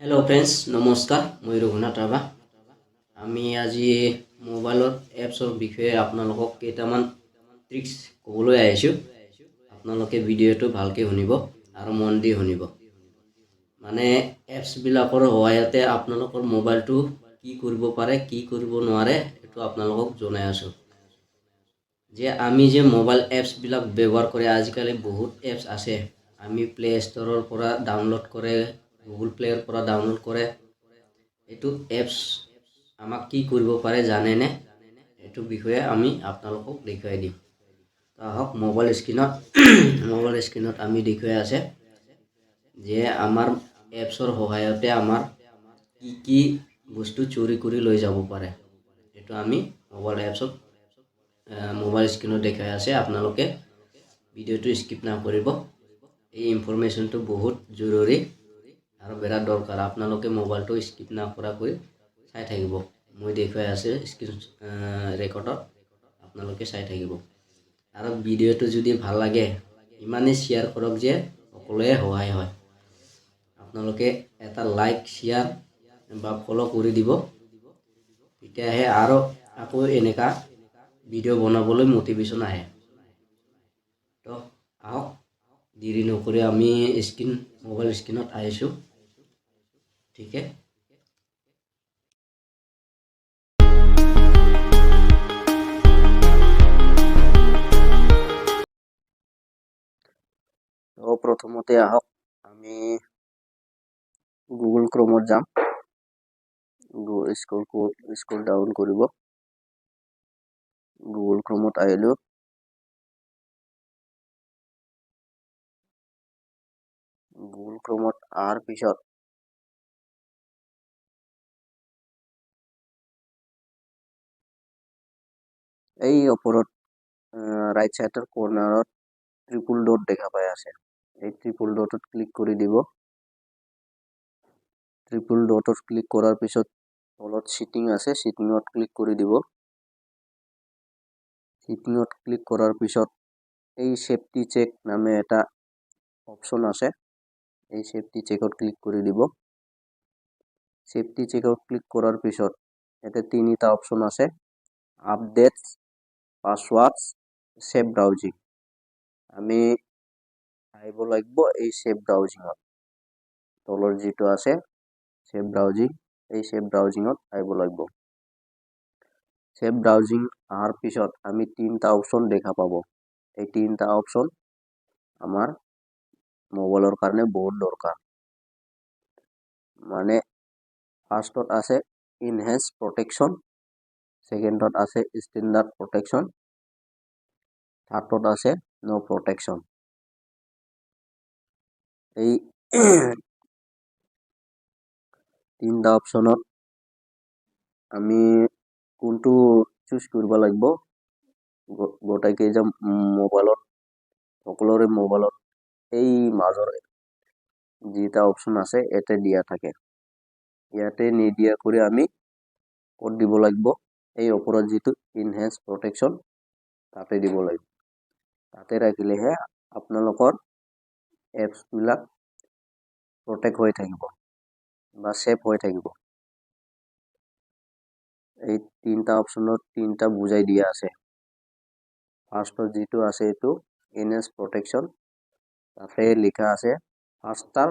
Hello friends नमस्कार मैं रघुनाथ राभा आमी আজি मोबाइलर एप्सर বিষয়ে আপোনালোকক কেইটামান ট্ৰিক্স ক'বলৈ আহিছোঁ আপোনালোকে ভিডিঅ'টো ভালকৈ শুনিব আৰু মন দি শুনিব মানে এপ্স বিলাকৰ সহায়তে আপোনালোকৰ মোবাইলটো কি কৰিব পাৰে কি কৰিব নোৱাৰে এটো আপোনালোকক জনাই আছোঁ যে আমি যে মোবাইল এপ্স বিলাক ব্যৱহাৰ কৰে আজিকালি বহুত এপ্স আছে আমি প্লে ষ্টৰৰ পৰা ডাউনলোড কৰে গুগল প্লেৰ পৰা ডাউনলোড কৰে এটো এপ্স আমাক কি কৰিব পাৰে জানে নে এটো বিষয়ে আমি আপোনালোকক দেখাই দিম তাহক মোবাইল স্ক্ৰিনত আমি দেখাই আছে যে আমাৰ এপ্সৰ সহায়তে আমাৰ কি বস্তু চুৰি কৰি লৈ যাব পাৰে এটো আমি মোবাইল স্ক্ৰিনত দেখাই আছে আপোনালোকে ভিডিঅ'টো স্কিপ না কৰিব এই ইনফৰমেশনটো বহুত জৰুৰী আৰু বেৰা দৰকাৰ আপোনালোকে মোবাইলটো স্কিপ না কৰাকৈ চাই থাকিব মই দেখাই আছে স্ক্ৰিন ৰেকৰ্ডত আপোনালোকে চাই থাকিব আৰু ভিডিঅ'টো যদি ভাল লাগে ইমানে শেয়াৰ কৰক যে সকলোৱে সহায় হয় আপোনালোকে এটা লাইক শেয়াৰ বা ফলো কৰি দিব তেতিয়াহে আৰু আকৌ এনেকা ভিডিঅ' বনাবলৈ মোটিভেশ্যন আহে তো আহক দেৰি নকৰি আমি মোবাইল স্ক্ৰিনত আহিছোঁ ठीक है तो प्रथमते आहक आमी गुगल क्रोमत जाम स्क्रल डाउन करिब गुगल क्रोमत आइलो गुगल क्रोमत आर पिছত এই ওপৰত ৰাইট সাইডৰ কৰ্নাৰত ট্ৰিপল ডট দেখা পাই আছে এই ট্ৰিপল ডটত ক্লিক কৰি দিব ট্ৰিপল ডটত ক্লিক কৰাৰ পিছত তলত সেটিং আছে সেটিংত ক্লিক কৰি দিব সেটিংত ক্লিক কৰাৰ পিছত এই সেফটি চেক নামে এটা অপচন আছে এই সেফটি চেকত ক্লিক কৰি দিব সেফটি চেকত ক্লিক কৰাৰ পিছত এতে তিনিটা অপচন আছে আপডেটস পাসওয়াৰ্ডস সেভ ব্ৰাউজিং আমি আইব লাগিব এই সেভ ব্ৰাউজিংত তলৰ যেটো আছে সেভ ব্ৰাউজিং এই সেভ ব্ৰাউজিংত আইব লাগিব সেভ ব্ৰাউজিং আহাৰ পিছত আমি তিনটা অপচন দেখা পাব এই তিনটা অপচন আমাৰ মোবাইলৰ কাৰণে বহুত দৰকাৰ মানে ফাৰ্স্টত আছে ইনহেন্স প্ৰটেকশন সেকেন্ডত আছে স্ট্যান্ডাৰ্ড প্ৰটেকশন থাৰ্ডত আছে নো প্ৰটেকশন এই তিনটা অপশনত আমি কোনটো চুজ কৰিব লাগিব গোটাই কেইটা মোবাইলত সকলোৰে মোবাইলত এই মাজৰ যেটা অপশন আছে এতে দিয়া থাকে ইয়াতে নিদিয়া কৰি আমি কোড দিব লাগিব এই ওপৰত যেটো ইনহেন্স প্ৰটেকশন তাতে দিব লাগিব তাতে ৰাখিলেহে আপোনালোকৰ এপস বিলাক প্ৰটেক্ট হৈ থাকিব বা সেভ হৈ থাকিব এই তিনটা অপশনত তিনটা বুজাই দিয়া আছে ফাৰ্স্টত যেটো আছে এটো ইনহেন্স প্ৰটেকশন তাতে লিখা আছে ফাস্টার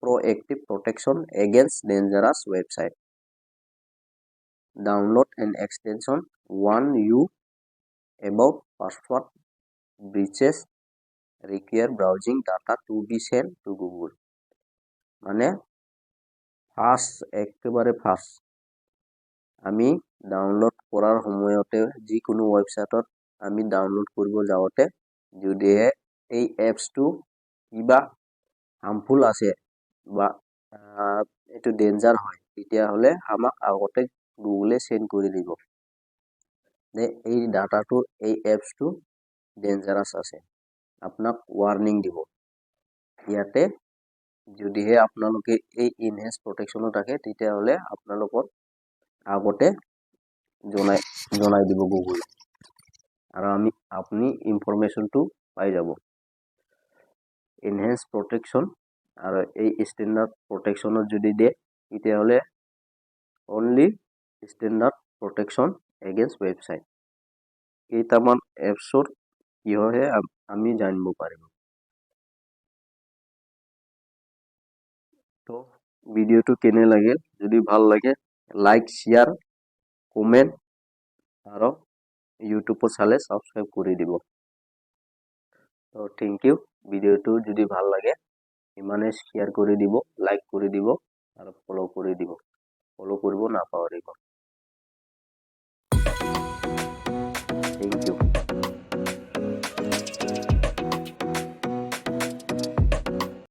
proactive protection against dangerous website download an extension warn you about password breaches require browsing data to be sent to Google মানে একেবাৰে ফাৰ্স্ট আমি ডাউনলোড কৰাৰ সময়তে যিকোনো ওয়েবসাইটত আমি ডাউনলোড কৰিব যাওতে যদি এই এপসটো কিবা হাৰ্মফুল আছে বা এটো ডেঞ্জাৰ হয় তেতিয়া হলে আমাক আগতে গুগলে সেন্ড কৰি দিব যে এই ডাটাটো এই এপসটো ডেঞ্জাৰাস আছে আপোনাক ওয়াৰ্নিং দিব ইয়াতে যদিহে আপোনালোকে এই ইনহেন্স প্ৰটেকশনত থাকে তেতিয়া হলে আপোনালোকৰ আগতে জনাই দিব গুগল আৰু আপুনি ইনফৰমেশনটো পাই যাব ইনহেন্স প্ৰটেকশন আৰু এই ষ্টেণ্ডাৰ্ড প্ৰটেকশ্যনত যদি দিয়ে তেতিয়াহ'লে only standard protection against website কেইটামান এপছৰ কিহহে আমি জানিব পাৰিম। তো ভিডিঅ'টো কেনে লাগিল, যদি ভাল লাগে লাইক শ্বেয়াৰ কমেণ্ট আৰু ইউটিউবত চালে ছাবস্ক্ৰাইব কৰি দিব। তো থেংক ইউ। ভিডিঅ'টো যদি ভাল লাগে ইমানে শ্বেয়াৰ কৰি দিব, লাইক কৰি দিব আৰু ফ'ল' কৰি দিব, ফ'ল' কৰিব নাপাহৰিব।